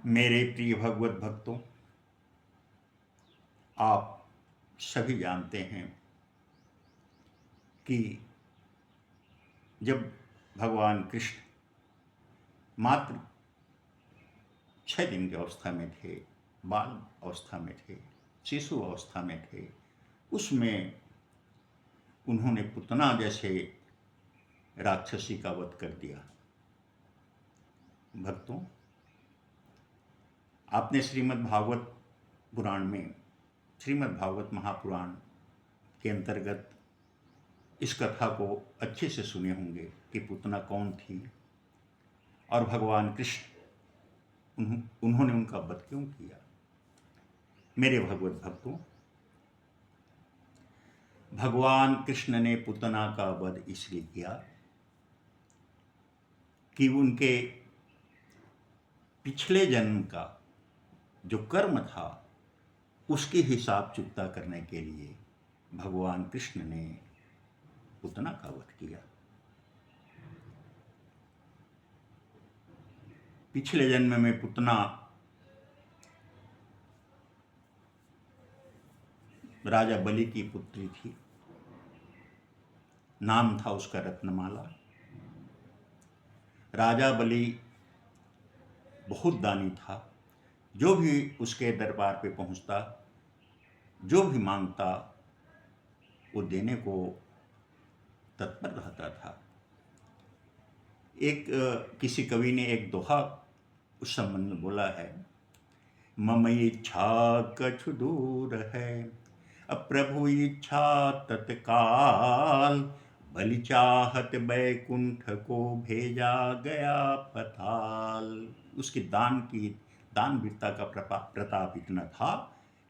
मेरे प्रिय भगवत भक्तों, आप सभी जानते हैं कि जब भगवान कृष्ण मात्र 6 दिन की अवस्था में थे, बाल अवस्था में थे, शिशु अवस्था में थे, उसमें उन्होंने पुतना जैसे राक्षसी का वध कर दिया। भक्तों, आपने श्रीमद् भागवत पुराण में, श्रीमद् भागवत महापुराण के अंतर्गत इस कथा को अच्छे से सुने होंगे कि पुतना कौन थी और भगवान कृष्ण उन्होंने उनका वध क्यों किया। मेरे भगवत भक्तों, भगवान कृष्ण ने पुतना का वध इसलिए किया कि उनके पिछले जन्म का जो कर्म था उसकी हिसाब चुकता करने के लिए भगवान कृष्ण ने पुतना का वध किया। पिछले जन्म में पुतना राजा बलि की पुत्री थी। नाम था उसका रत्नमाला। राजा बलि बहुत दानी था। जो भी उसके दरबार पे पहुंचता, जो भी मांगता, वो देने को तत्पर रहता था। किसी कवि ने एक दोहा उस संबंध में बोला है, मम इच्छा कछु दूर है, अब प्रभु इच्छा तत्काल, बलि चाहत बैकुंठ को भेजा गया पताल। उसकी दान वीरता का प्रताप इतना था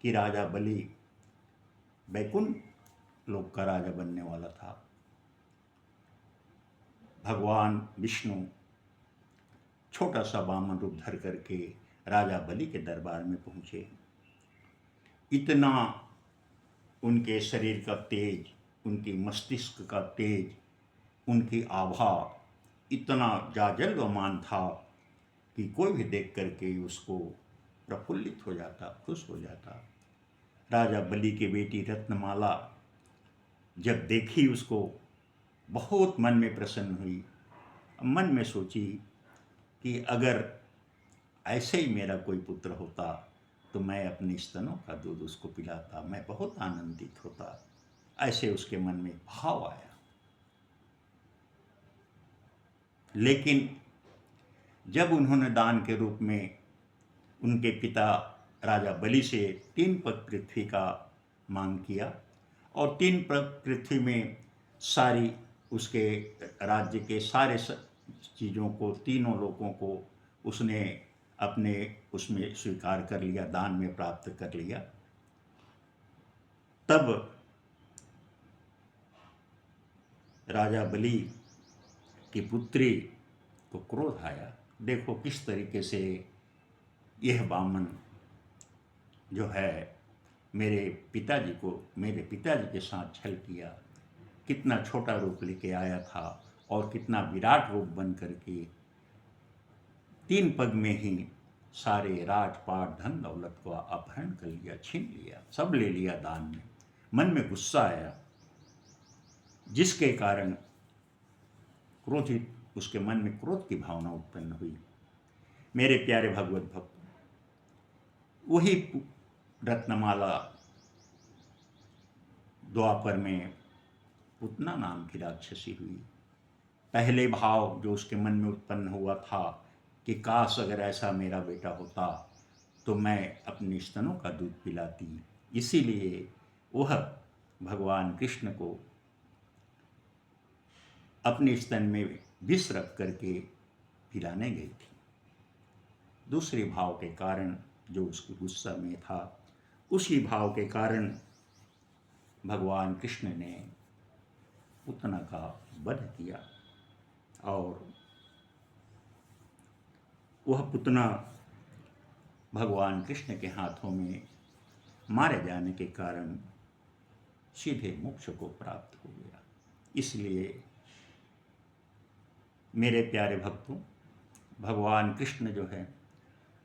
कि राजा बलि बैकुंठ लोक का राजा बनने वाला था। भगवान विष्णु छोटा सा वामन रूप धर करके राजा बलि के दरबार में पहुंचे। इतना उनके शरीर का तेज, उनकी मस्तिष्क का तेज, उनकी आभा इतना जाजल्यमान था कि कोई भी देख करके उसको प्रफुल्लित हो जाता, खुश हो जाता। राजा बलि की बेटी रत्नमाला जब देखी उसको, बहुत मन में प्रसन्न हुई। मन में सोची कि अगर ऐसे ही मेरा कोई पुत्र होता तो मैं अपने स्तनों का दूध उसको पिलाता, मैं बहुत आनंदित होता। ऐसे उसके मन में भाव आया। लेकिन जब उन्होंने दान के रूप में उनके पिता राजा बलि से 3 पग पृथ्वी का मांग किया और 3 पग पृथ्वी में सारी उसके राज्य के सारे चीज़ों को, तीनों लोगों को उसने अपने उसमें स्वीकार कर लिया, दान में प्राप्त कर लिया, तब राजा बलि की पुत्री को क्रोध आया। देखो किस तरीके से यह वामन जो है मेरे पिताजी के साथ छल किया। कितना छोटा रूप लेके आया था और कितना विराट रूप बन करके 3 पग में ही सारे राजपाट, धन दौलत को अपहरण कर लिया, छीन लिया, सब ले लिया दान में। मन में गुस्सा आया, जिसके कारण क्रोधित उसके मन में क्रोध की भावना उत्पन्न हुई। मेरे प्यारे भगवत भक्त, वही रत्नमाला द्वापर में पुतना नाम की राक्षसी हुई। पहले भाव जो उसके मन में उत्पन्न हुआ था कि काश अगर ऐसा मेरा बेटा होता तो मैं अपने स्तनों का दूध पिलाती, इसीलिए वह भगवान कृष्ण को अपने स्तन में विष रख करके पिलाने गई थी। दूसरे भाव के कारण जो उसके गुस्सा में था, उसी भाव के कारण भगवान कृष्ण ने पुतना का वध किया और वह पुतना भगवान कृष्ण के हाथों में मारे जाने के कारण सीधे मोक्ष को प्राप्त हो गया। इसलिए मेरे प्यारे भक्तों, भगवान कृष्ण जो है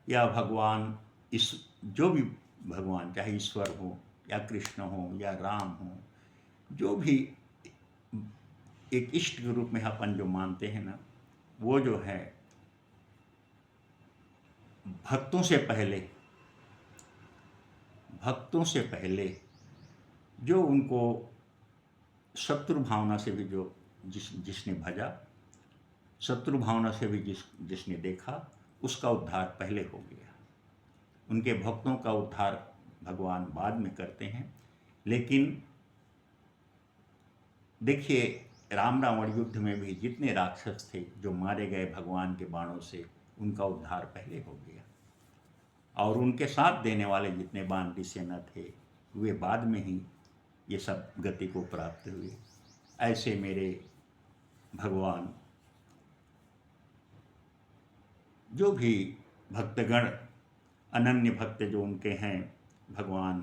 या भगवान, इस जो भी भगवान, चाहे ईश्वर हो या कृष्ण हो या राम हो, जो भी एक इष्ट के रूप में अपन जो मानते हैं ना, वो जो है भक्तों से पहले, भक्तों से पहले जो उनको शत्रु भावना से भी जो जिसने भजा, शत्रु भावना से भी जिसने देखा, उसका उद्धार पहले हो गया। उनके भक्तों का उद्धार भगवान बाद में करते हैं। लेकिन देखिए, राम रावण युद्ध में भी जितने राक्षस थे जो मारे गए भगवान के बाणों से, उनका उद्धार पहले हो गया। और उनके साथ देने वाले जितने बानरी सेना थे, वे बाद में ही ये सब गति को प्राप्त हुए। ऐसे मेरे भगवान, जो भी भक्तगण, अनन्य भक्त जो उनके हैं, भगवान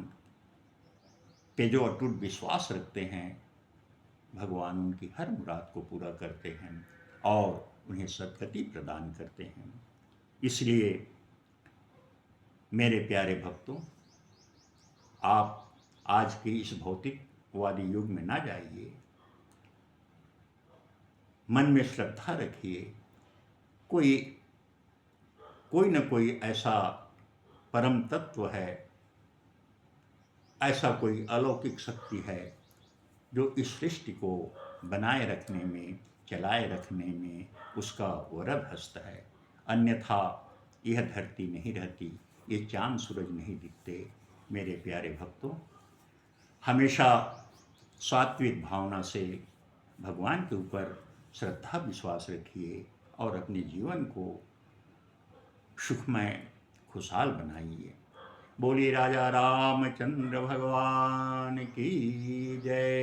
पे जो अटूट विश्वास रखते हैं, भगवान उनकी हर मुराद को पूरा करते हैं और उन्हें सद्गति प्रदान करते हैं। इसलिए मेरे प्यारे भक्तों, आप आज के इस भौतिकवादी युग में ना जाइए, मन में श्रद्धा रखिए। कोई कोई न कोई ऐसा परम तत्व है, ऐसा कोई अलौकिक शक्ति है जो इस सृष्टि को बनाए रखने में, चलाए रखने में उसका वरद हस्त है। अन्यथा यह धरती नहीं रहती, ये चांद सूरज नहीं दिखते। मेरे प्यारे भक्तों, हमेशा सात्विक भावना से भगवान के ऊपर श्रद्धा विश्वास रखिए और अपने जीवन को सुखमय, खुशहाल बनाइए। बोलिए राजा रामचंद्र भगवान की जय।